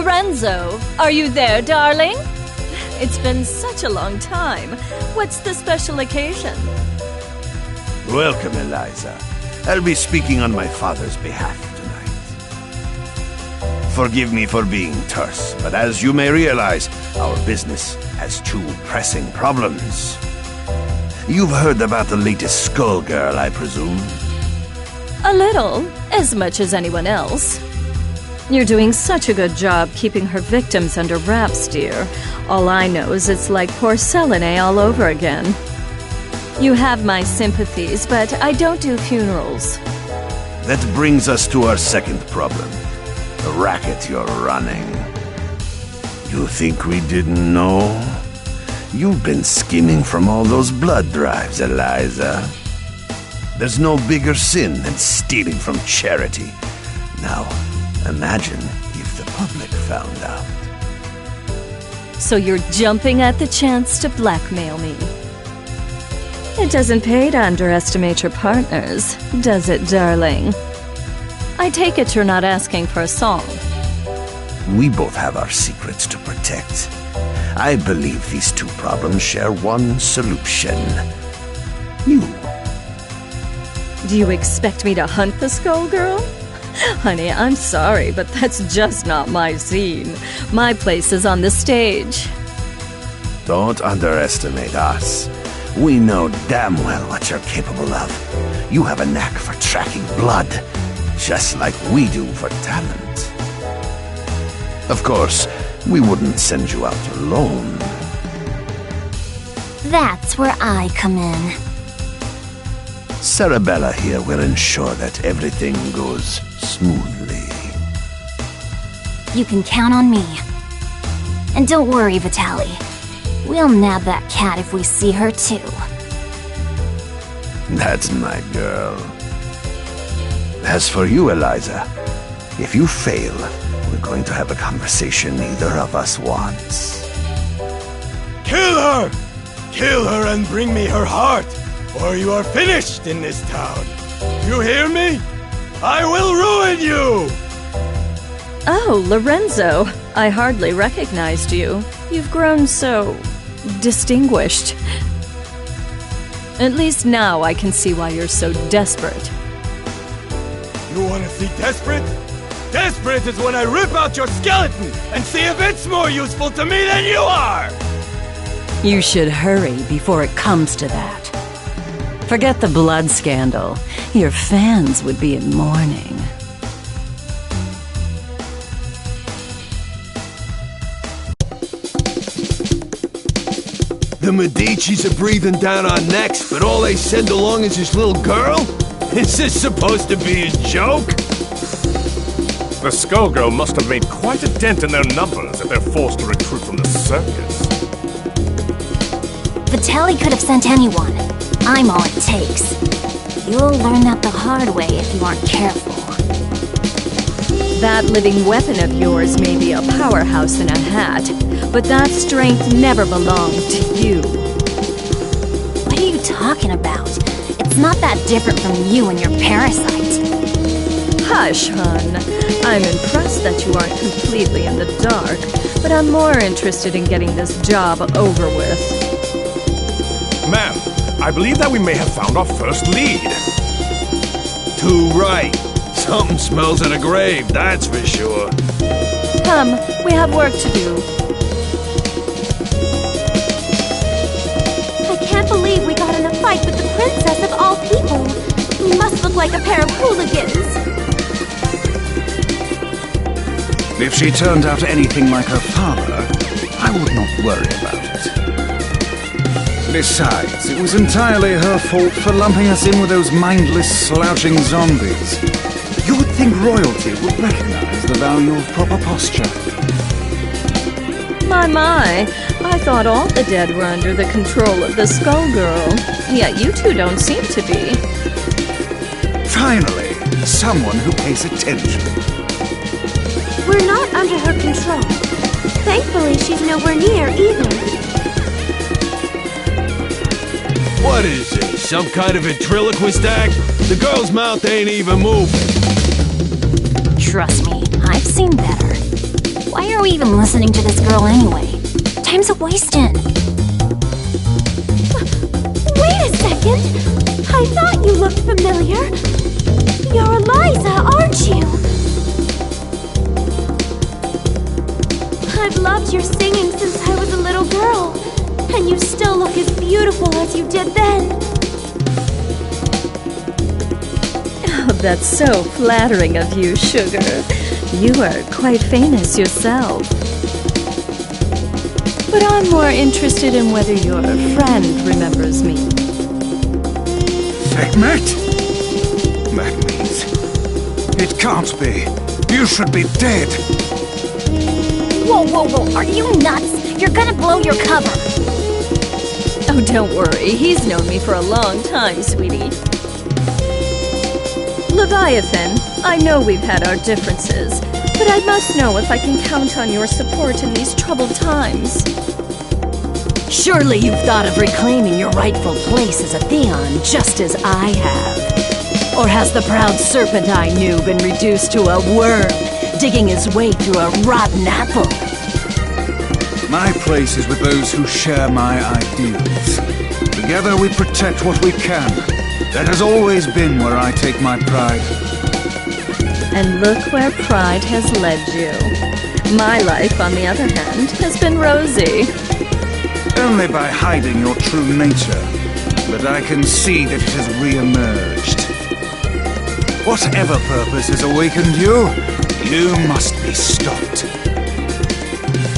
Lorenzo, are you there, darling? It's been such a long time. What's the special occasion? Welcome, Eliza. I'll be speaking on my father's behalf tonight. Forgive me for being terse, but as you may realize, our business has two pressing problems. You've heard about the latest Skullgirl, I presume? A little, as much as anyone else. You're doing such a good job keeping her victims under wraps, dear. All I know is it's like porcelain all over again. You have my sympathies, but I don't do funerals. That brings us to our second problem. The racket you're running. You think we didn't know? You've been skimming from all those blood drives, Eliza. There's no bigger sin than stealing from charity. Now, imagine if the public found out. So you're jumping at the chance to blackmail me. It doesn't pay to underestimate your partners, does it, darling? I take it you're not asking for a song. We both have our secrets to protect. I believe these two problems share one solution. You. Do you expect me to hunt the Skullgirl? Honey, I'm sorry, but that's just not my scene. My place is on the stage. Don't underestimate us. We know damn well what you're capable of. You have a knack for tracking blood, just like we do for talent. Of course, we wouldn't send you out alone. That's where I come in. Sarabella here will ensure that everything goes smoothly. You can count on me. And don't worry, Vitaly. We'll nab that cat if we see her too. That's my girl. As for you, Eliza, if you fail, we're going to have a conversation neither of us wants. Kill her! Kill her and bring me her heart, or you are finished in this town. You hear me? I will ruin you! Oh, Lorenzo, I hardly recognized you. You've grown so distinguished. At least now I can see why you're so desperate. You want to see desperate? Desperate is when I rip out your skeleton and see if it's more useful to me than you are! You should hurry before it comes to that. Forget the blood scandal. Your fans would be in mourning. The Medicis are breathing down our necks, but all they send along is this little girl? Is this supposed to be a joke? The Skullgirl must have made quite a dent in their numbers if they're forced to recruit from the circus. Vitaly could have sent anyone. I'm all it takes. You'll learn that the hard way if you aren't careful. That living weapon of yours may be a powerhouse in a hat, but that strength never belonged to you. What are you talking about? It's not that different from you and your parasite. Hush, hun. I'm impressed that you aren't completely in the dark, but I'm more interested in getting this job over with. Ma'am, I believe that we may have found our first lead. Too right. Something smells of a grave, that's for sure. Come, we have work to do. I can't believe we got in a fight with the princess of all people. We must look like a pair of hooligans. If she turned out anything like her father, I would not worry about it. Besides, it was entirely her fault for lumping us in with those mindless, slouching zombies. You would think royalty would recognize the value of proper posture. My, I thought all the dead were under the control of the Skullgirl. Yet you two don't seem to be. Finally, someone who pays attention. We're not under her control. Thankfully, she's nowhere near either. What is it, some kind of ventriloquist act? The girl's mouth ain't even moving. Trust me, I've seen better. Why are we even listening to this girl anyway? Time's a-wasting. Wait a second! I thought you looked familiar. You're Eliza, aren't you? I've loved your singing since I was a little girl, and you still look as beautiful as you did then. Oh, that's so flattering of you, Sugar. You are quite famous yourself. But I'm more interested in whether your friend remembers me. Sekhmet? That means... It can't be. You should be dead. Whoa, whoa, whoa, are you nuts? You're gonna blow your cover. Oh, don't worry. He's known me for a long time, sweetie. Leviathan, I know we've had our differences, but I must know if I can count on your support in these troubled times. Surely you've thought of reclaiming your rightful place as a Theon, just as I have. Or has the proud serpent I knew been reduced to a worm, digging his way through a rotten apple? My place is with those who share my ideals. Together we protect what we can. That has always been where I take my pride. And look where pride has led you. My life, on the other hand, has been rosy. Only by hiding your true nature. But I can see that it has re-emerged. Whatever purpose has awakened you, you must be stopped.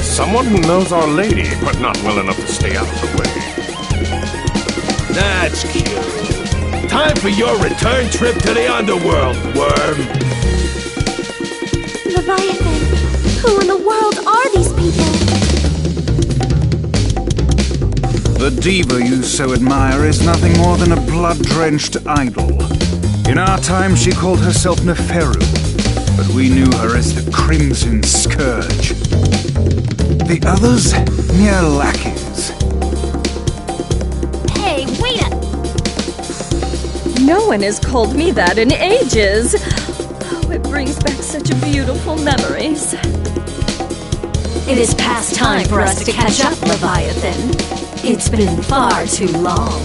Someone who knows Our Lady, but not well enough to stay out of the way. That's cute. Time for your return trip to the underworld, worm. Leviathan, who in the world are these people? The diva you so admire is nothing more than a blood-drenched idol. In our time, she called herself Neferu, but we knew her as the Crimson Scourge. The others, mere lackeys. Hey, wait up! No one has called me that in ages. Oh, it brings back such beautiful memories. It is past time for us to catch up, Leviathan. It's been far too long.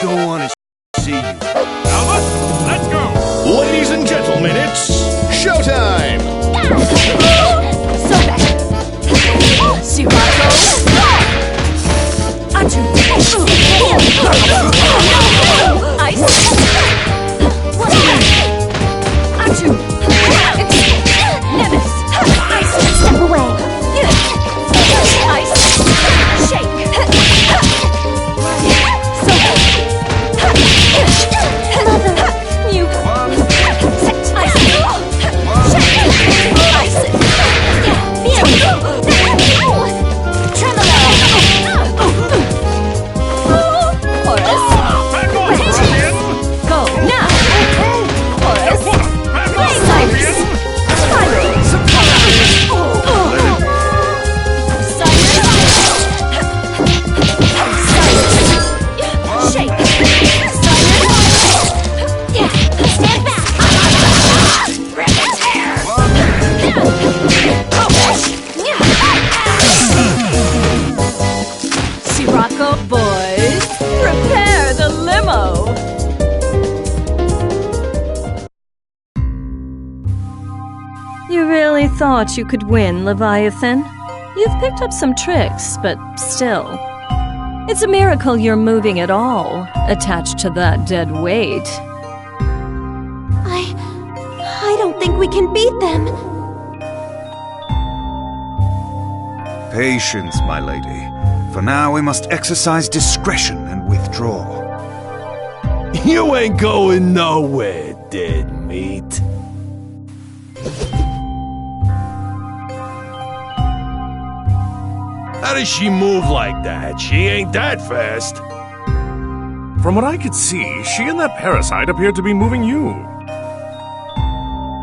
Don't want to see you. Albert, let's go! Ladies and gentlemen, it's showtime! So back. Sirocco. Ice. Nevis. Ice. Step away. Ice. Shake. Mother. You. Ice. Thought you could win, Leviathan. You've picked up some tricks, but still. It's a miracle you're moving at all, attached to that dead weight. I don't think we can beat them. Patience, my lady. For now, we must exercise discretion and withdraw. You ain't going nowhere, dead meat. How does she move like that? She ain't that fast. From what I could see, she and that parasite appeared to be moving you.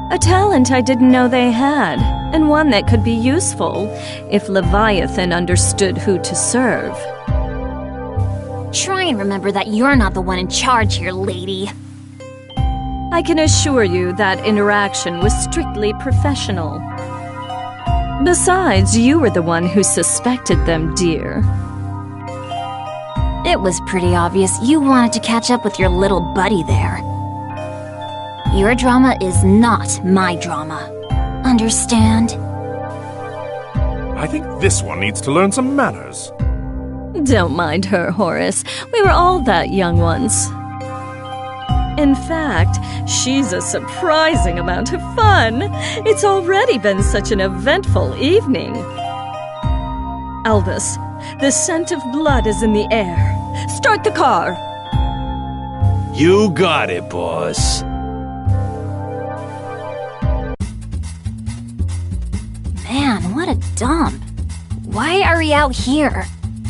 A talent I didn't know they had, and one that could be useful if Leviathan understood who to serve. Try and remember that you're not the one in charge here, lady. I can assure you that interaction was strictly professional. Besides, you were the one who suspected them, dear. It was pretty obvious you wanted to catch up with your little buddy there. Your drama is not my drama. Understand? I think this one needs to learn some manners. Don't mind her, Horace. We were all that young once. In fact, she's a surprising amount of fun. It's already been such an eventful evening. Elvis, the scent of blood is in the air. Start the car! You got it, boss. Man, what a dump. Why are we out here?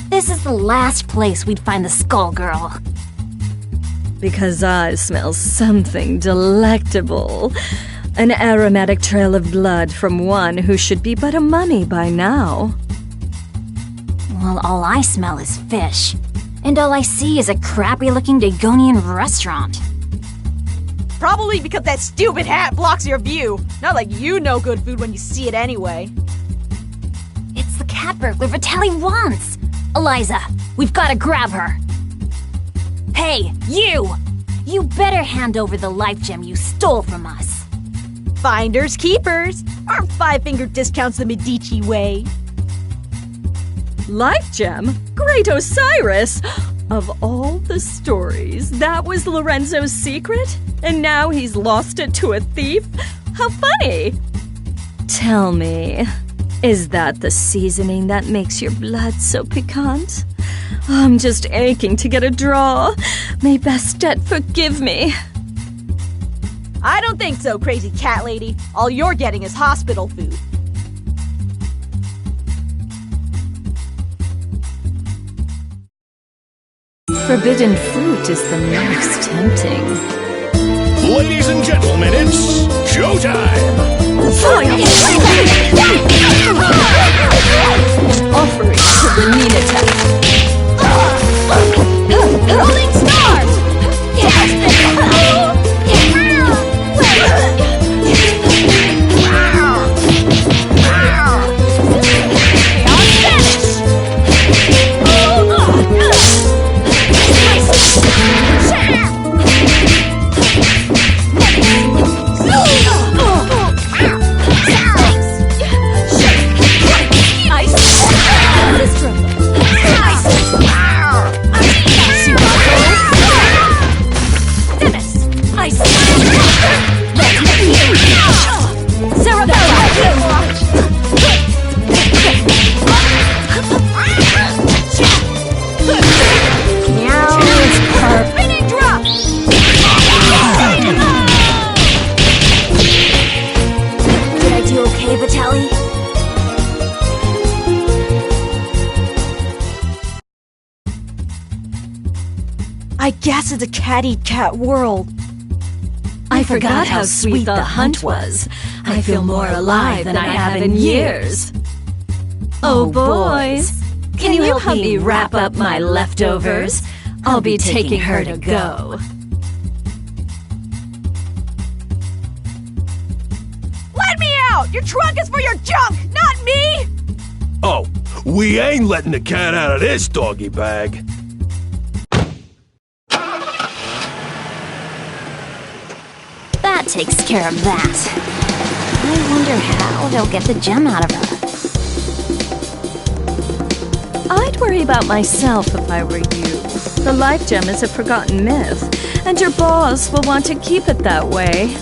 This is the last place we'd find the Skullgirl. Because I smell something delectable. An aromatic trail of blood from one who should be but a mummy by now. Well, all I smell is fish. And all I see is a crappy-looking Dagonian restaurant. Probably because that stupid hat blocks your view. Not like you know good food when you see it anyway. It's the cat burglar Vitaly wants! Eliza, we've gotta grab her. Hey, you! You better hand over the life gem you stole from us. Finders keepers. Our 5-finger discounts the Medici way. Life gem? Great Osiris! Of all the stories, that was Lorenzo's secret? And now he's lost it to a thief? How funny! Tell me, is that the seasoning that makes your blood so piquant? I'm just aching to get a draw. May Bastet forgive me. I don't think so, crazy cat lady. All you're getting is hospital food. Forbidden fruit is the most tempting. Ladies and gentlemen, it's showtime! Offering to the Nina Rolling stars! I guess it's a cat-eat-cat world. I forgot how sweet the hunt was. I feel more alive than I have in years. Oh, boys, can you help me wrap up my leftovers? I'll be taking her to go. Let me out! Your trunk is for your junk, not me! Oh, we ain't letting the cat out of this doggy bag. That takes care of that. I wonder how they'll get the gem out of her. I'd worry about myself if I were you. The life gem is a forgotten myth, and your boss will want to keep it that way.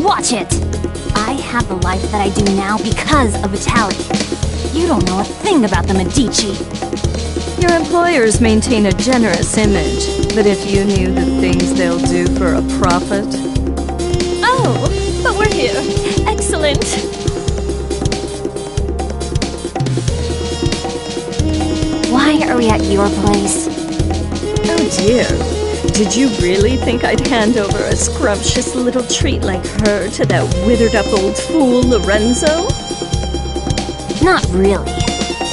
Watch it! I have the life that I do now because of Vitaly. You don't know a thing about the Medici. Your employers maintain a generous image, but if you knew the things they'll do for a profit... Oh, but we're here. Excellent. Why are we at your place? Oh dear. Did you really think I'd hand over a scrumptious little treat like her to that withered-up old fool, Lorenzo? Not really.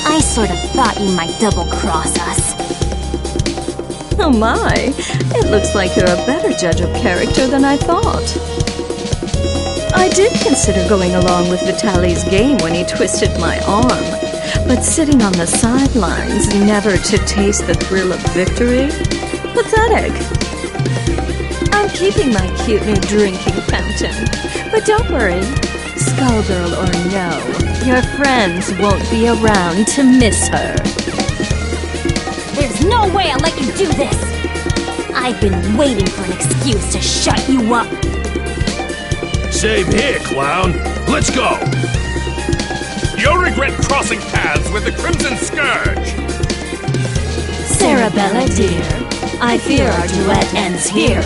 I sort of thought you might double-cross us. Oh my, it looks like you're a better judge of character than I thought. I did consider going along with Vitaly's game when he twisted my arm, but sitting on the sidelines, never to taste the thrill of victory? Pathetic. I'm keeping my cute new drinking fountain, but don't worry, Skullgirl or no, your friends won't be around to miss her. There's no way I'll let you do this! I've been waiting for an excuse to shut you up! Same here, clown. Let's go! You'll regret crossing paths with the Crimson Scourge! Sarabella, dear, I fear our duet ends here.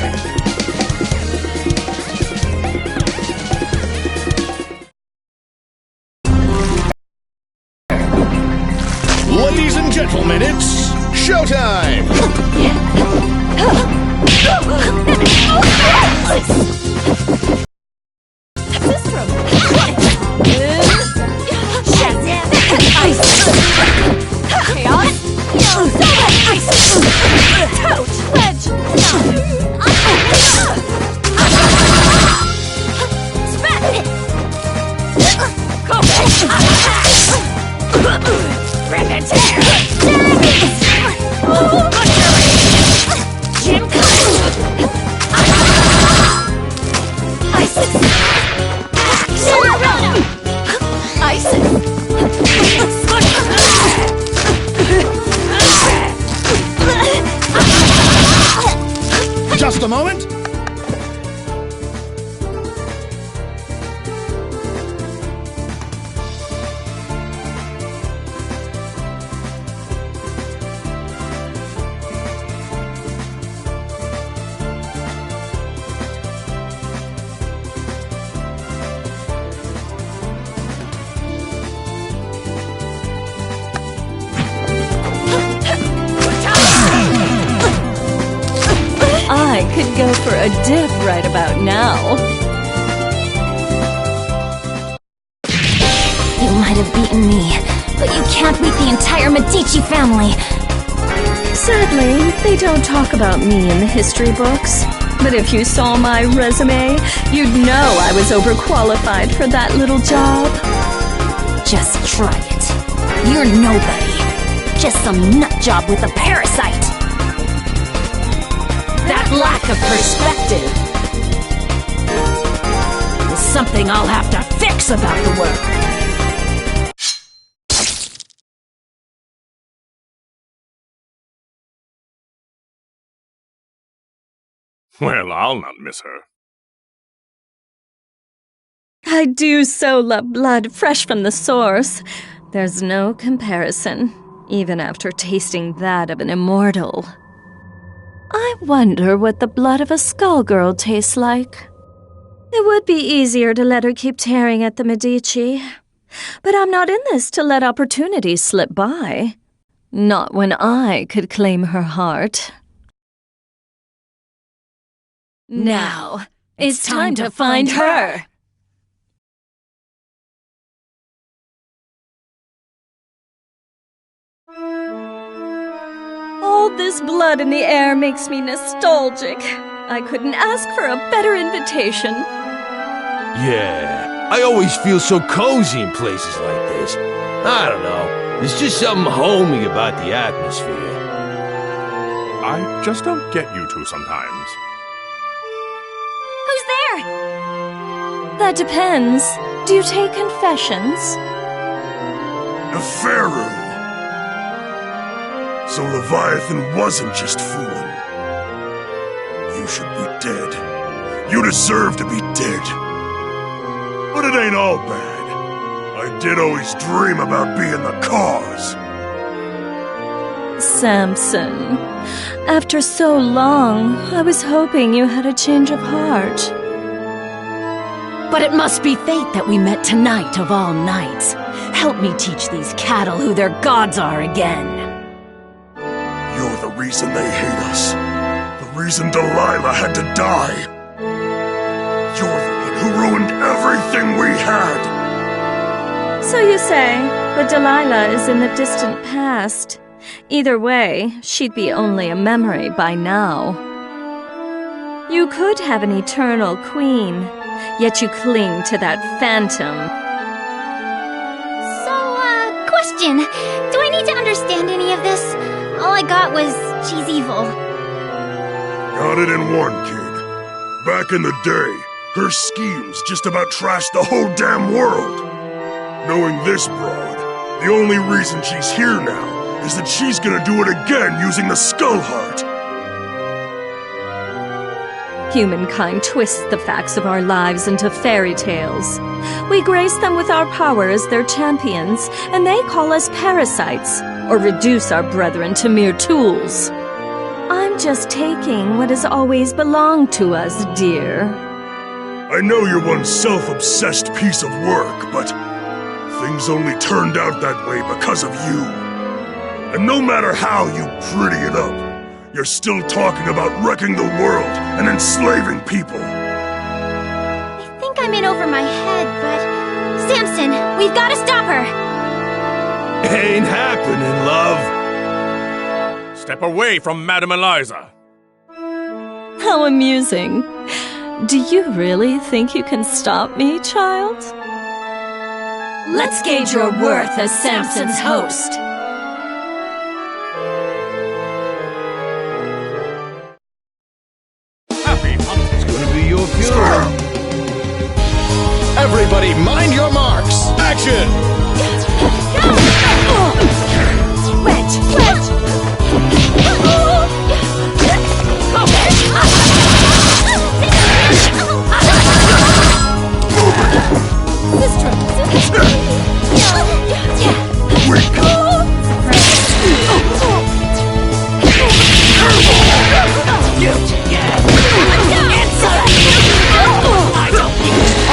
Ladies and gentlemen, it's showtime! Just a moment. I could go for a dip right about now. You might have beaten me, but you can't beat the entire Medici family. Sadly, they don't talk about me in the history books. But if you saw my resume, you'd know I was overqualified for that little job. Just try it. You're nobody. Just some nutjob with a parasite. That lack of perspective is something I'll have to fix about the work. Well, I'll not miss her. I do so love blood fresh from the source. There's no comparison, even after tasting that of an immortal. I wonder what the blood of a Skullgirl tastes like. It would be easier to let her keep tearing at the Medici. But I'm not in this to let opportunities slip by. Not when I could claim her heart. Now, it's time to find her! All this blood in the air makes me nostalgic. I couldn't ask for a better invitation. Yeah, I always feel so cozy in places like this. I don't know, there's just something homey about the atmosphere. I just don't get you two sometimes. Who's there? That depends. Do you take confessions? Neferu! So Leviathan wasn't just fooling. You should be dead. You deserve to be dead. But it ain't all bad. I did always dream about being the cause. Samson, after so long, I was hoping you had a change of heart. But it must be fate that we met tonight of all nights. Help me teach these cattle who their gods are again. You're the reason they hate us. The reason Delilah had to die. You're the one who ruined everything we had. So you say, but Delilah is in the distant past. Either way, she'd be only a memory by now. You could have an eternal queen, yet you cling to that phantom. So, question. Do I need to understand any of this? All I got was she's evil. Got it in one, kid. Back in the day, her schemes just about trashed the whole damn world. Knowing this broad, the only reason she's here now is that she's gonna do it again using the Skull Heart. Humankind twists the facts of our lives into fairy tales. We grace them with our power as their champions, and they call us parasites, or reduce our brethren to mere tools. I'm just taking what has always belonged to us, dear. I know you're one self-obsessed piece of work, but things only turned out that way because of you. And no matter how you pretty it up, you're still talking about wrecking the world and enslaving people. I think I'm in over my head, but... Samson, we've got to stop her! Ain't happening, love. Step away from Madame Eliza. How amusing. Do you really think you can stop me, child? Let's gauge your worth as Samson's host. It's gonna be your funeral. Everybody, mind your marks! Action! Wedge!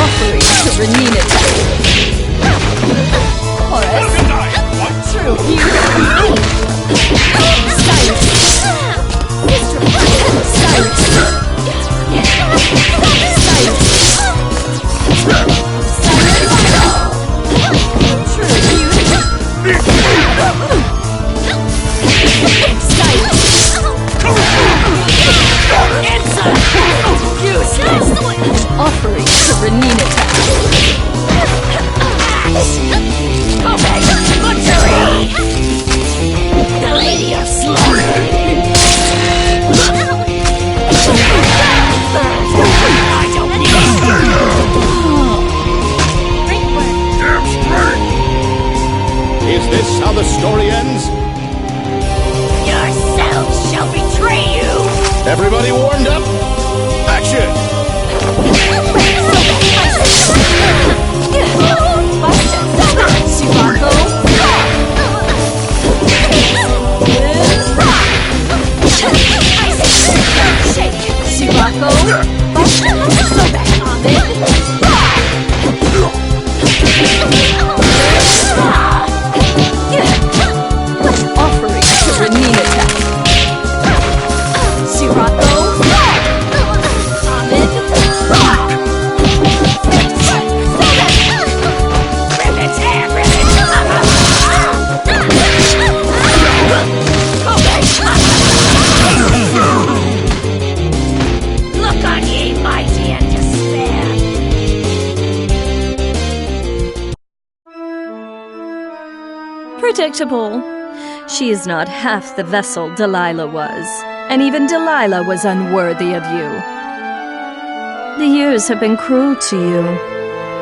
Offering to Renina. Horace. True. Offering to Renina. The Lady of Slaughter. Is this how the story ends? Yourselves shall betray you. Everybody warmed up? Action! Offering to Renina. Look on ye, mighty and despair. Predictable. She is not half the vessel Delilah was, and even Delilah was unworthy of you. The years have been cruel to you,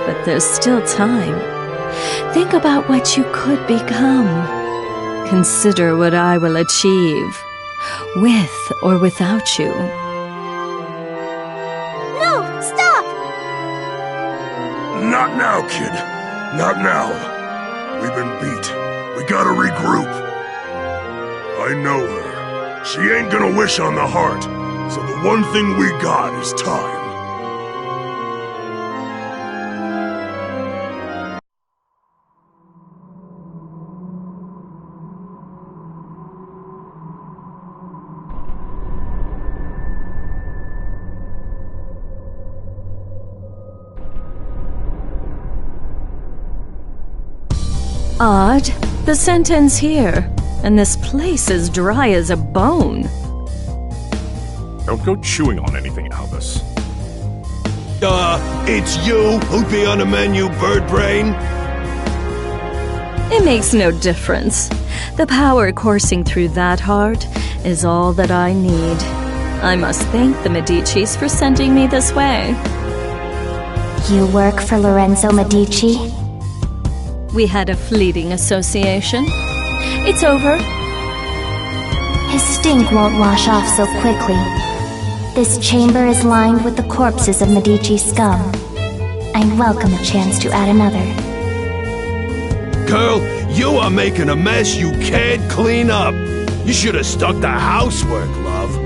but there's still time. Think about what you could become. Consider what I will achieve, with or without you. No, stop! Not now, kid. Not now. We've been beat. We gotta regroup. I know her. She ain't gonna wish on the heart, so the one thing we got is time. Odd. The sentence here. And this place is dry as a bone. Don't go chewing on anything, Albus. It's you who'd be on the menu, bird brain? It makes no difference. The power coursing through that heart is all that I need. I must thank the Medicis for sending me this way. You work for Lorenzo Medici? We had a fleeting association. It's over. His stink won't wash off so quickly. This chamber is lined with the corpses of Medici scum. I'd welcome a chance to add another. Girl, you are making a mess you can't clean up. You should have stuck to housework, love.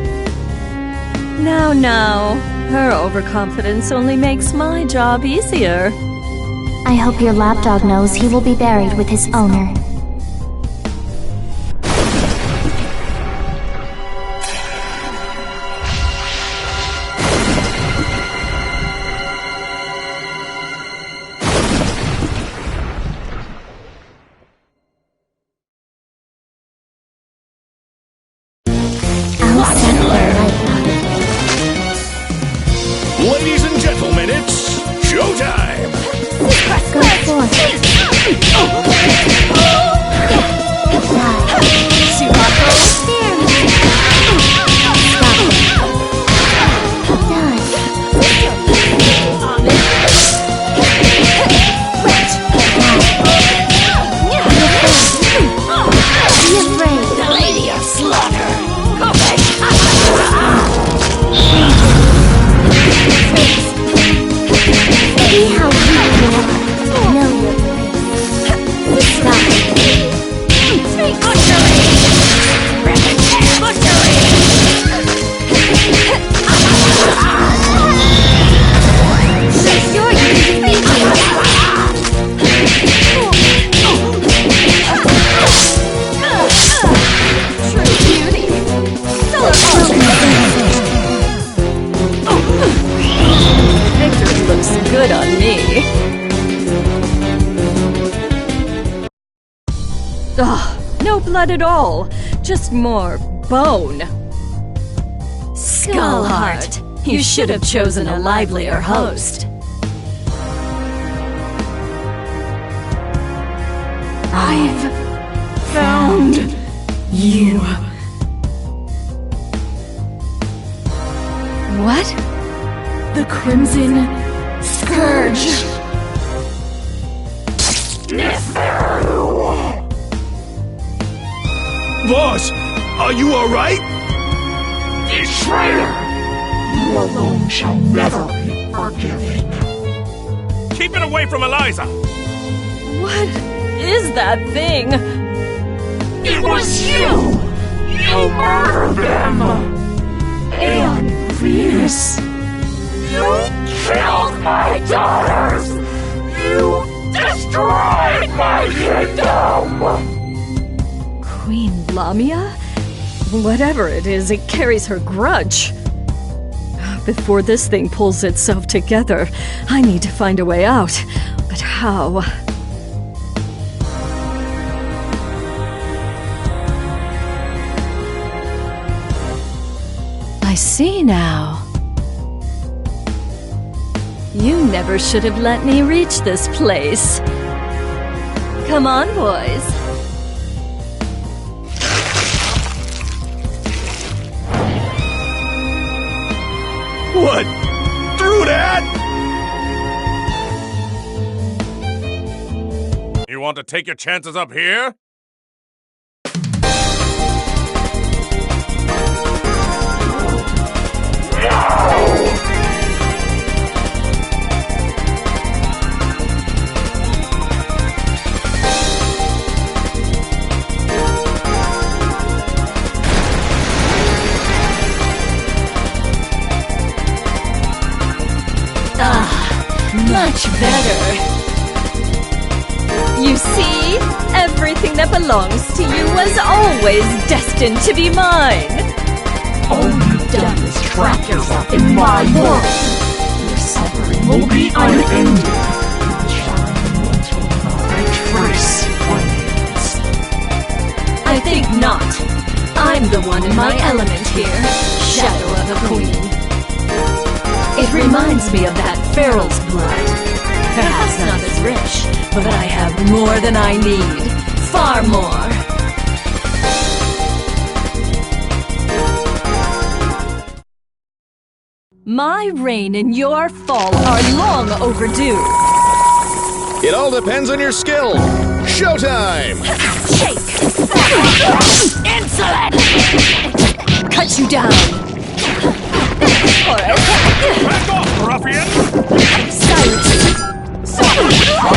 Now. Her overconfidence only makes my job easier. I hope your lapdog knows he will be buried with his owner. Ladies and gentlemen, it's showtime! Go forth. Good on me. Ugh, no blood at all. Just more bone. Skullheart, you should have chosen a livelier host. I've found you. What? The Crimson Scourge. Boss, are you alright? Betrayer! You alone shall never be forgiven. Keep it away from Eliza! What is that thing? It was you! You murdered them! And Venus! You killed my daughters! You destroyed my kingdom! Queen Lamia? Whatever it is, it carries her grudge. Before this thing pulls itself together, I need to find a way out. But how? I see now. You never should have let me reach this place. Come on, boys. What? Through that? You want to take your chances up here? Much better. You see? Everything that belongs to you was always destined to be mine. All you've done is trap yourself in my world. Your suffering will be unending. Shine until not a trace remains. I think here, shadow of a queen. It reminds me of that Pharaoh's blood. Perhaps not as rich, but I have more than I need. Far more. My reign and your fall are long overdue. It all depends on your skill. Showtime! Shake! Insolent! Cut you down. Back off, ruffian! Silence! Stop it, raw!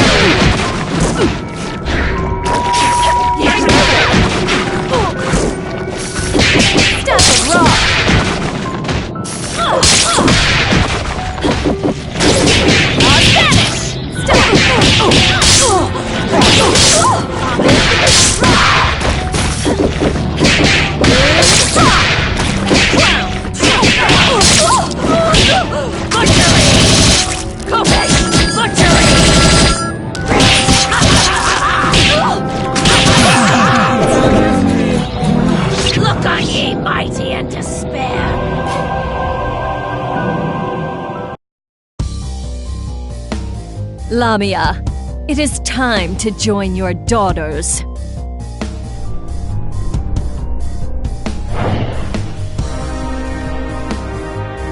Look on ye, mighty and despair. Lamia, it is time to join your daughters.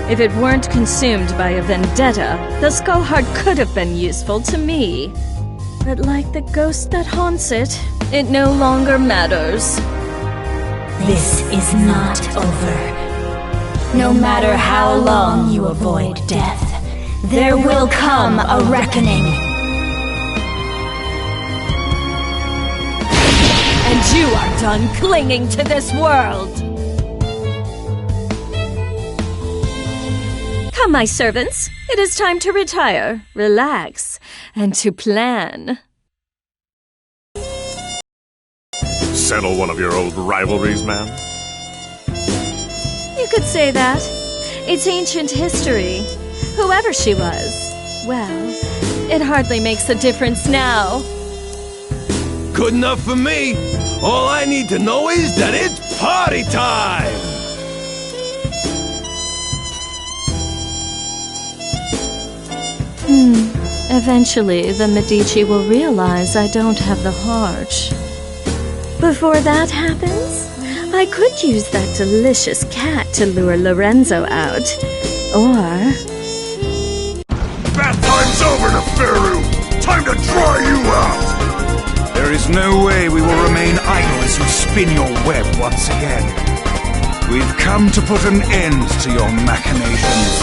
If it weren't consumed by a vendetta, the skull heart could have been useful to me. But like the ghost that haunts it, it no longer matters. This is not over. No matter how long you avoid death, there will come a reckoning. And you are done clinging to this world! Come, my servants. It is time to retire, relax, and to plan. Settle one of your old rivalries, ma'am? You could say that. It's ancient history. Whoever she was, well, it hardly makes a difference now. Good enough for me. All I need to know is that it's party time! Eventually, the Medici will realize I don't have the heart. Before that happens, I could use that delicious cat to lure Lorenzo out. Or... Bath time's over, Neferu! Time to dry you out! There is no way we will remain idle as you spin your web once again. We've come to put an end to your machinations.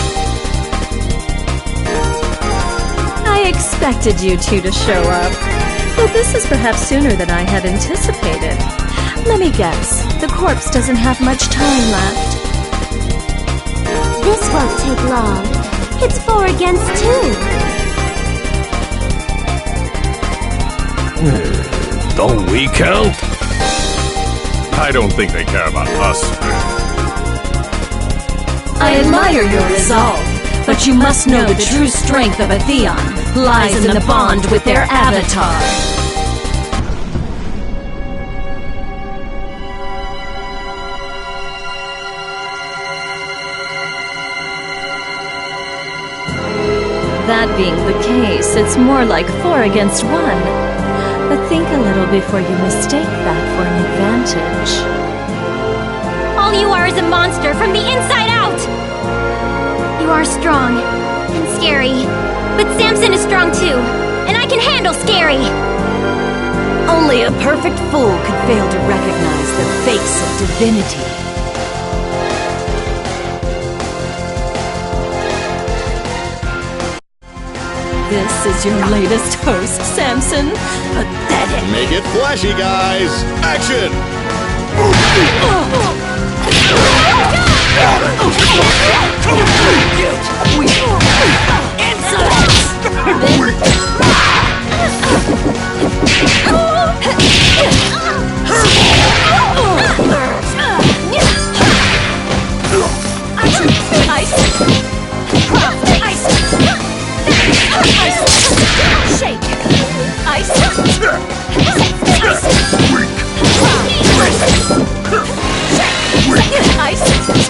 I expected you two to show up. But this is perhaps sooner than I had anticipated. Let me guess, the corpse doesn't have much time left. This won't take long. It's 4 against 2. Don't we count? I don't think they care about us. I admire your resolve, but you must know the true strength of a Theon lies in the bond with their avatar. That being the case, it's more like 4 against 1. But think a little before you mistake that for an advantage. All you are is a monster from the inside out! You are strong and scary, but Samson is strong too, and I can handle scary! Only a perfect fool could fail to recognize the face of divinity. This is your latest host, Samson. Pathetic. Make it flashy, guys! Action! Shake! Ice! Ice!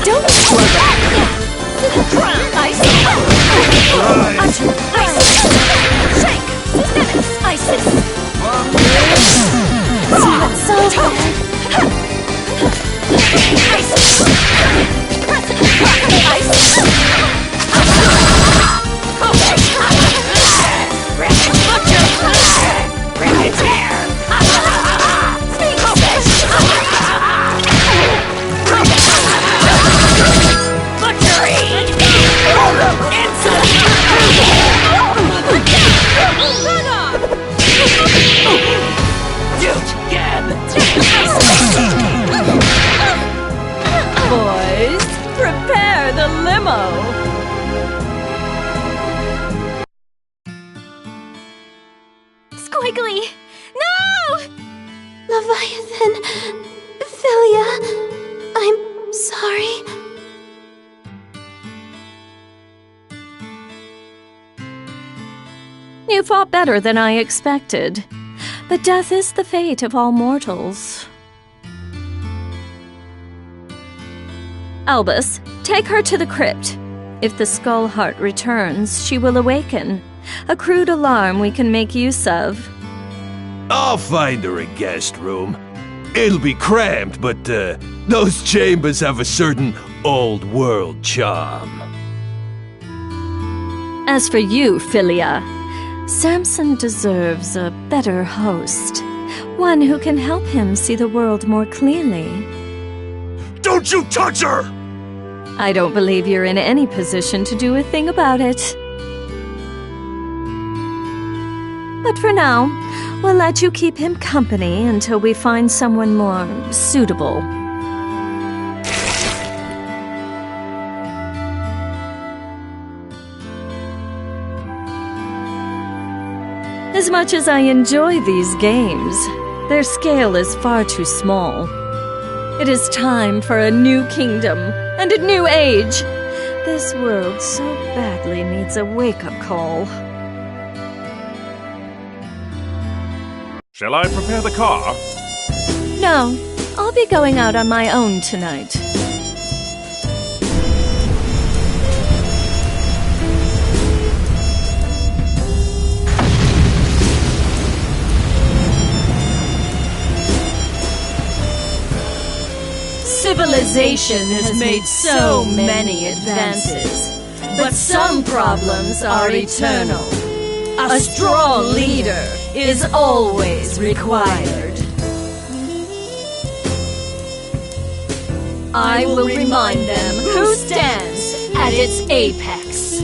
Don't struggle. Ice. Shake. Isis. Boys, prepare the limo! Squiggly! No! Leviathan... Philia... I'm sorry. You fought better than I expected. But death is the fate of all mortals. Albus, take her to the crypt. If the Skull Heart returns, she will awaken. A crude alarm we can make use of. I'll find her a guest room. It'll be cramped, but those chambers have a certain old-world charm. As for you, Philia, Samson deserves a better host. One who can help him see the world more clearly. Don't you touch her! I don't believe you're in any position to do a thing about it. But for now, we'll let you keep him company until we find someone more suitable. As much as I enjoy these games, their scale is far too small. It is time for a new kingdom and a new age. This world so badly needs a wake-up call. Shall I prepare the car? No, I'll be going out on my own tonight. Civilization has made so many advances, but some problems are eternal. A strong leader is always required. I will remind them who stands at its apex.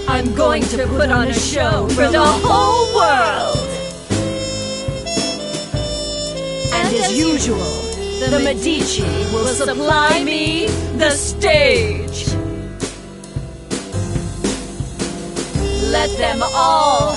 I'm going to put on a show for the whole world. And as usual, the Medici will supply me the stage. Let them all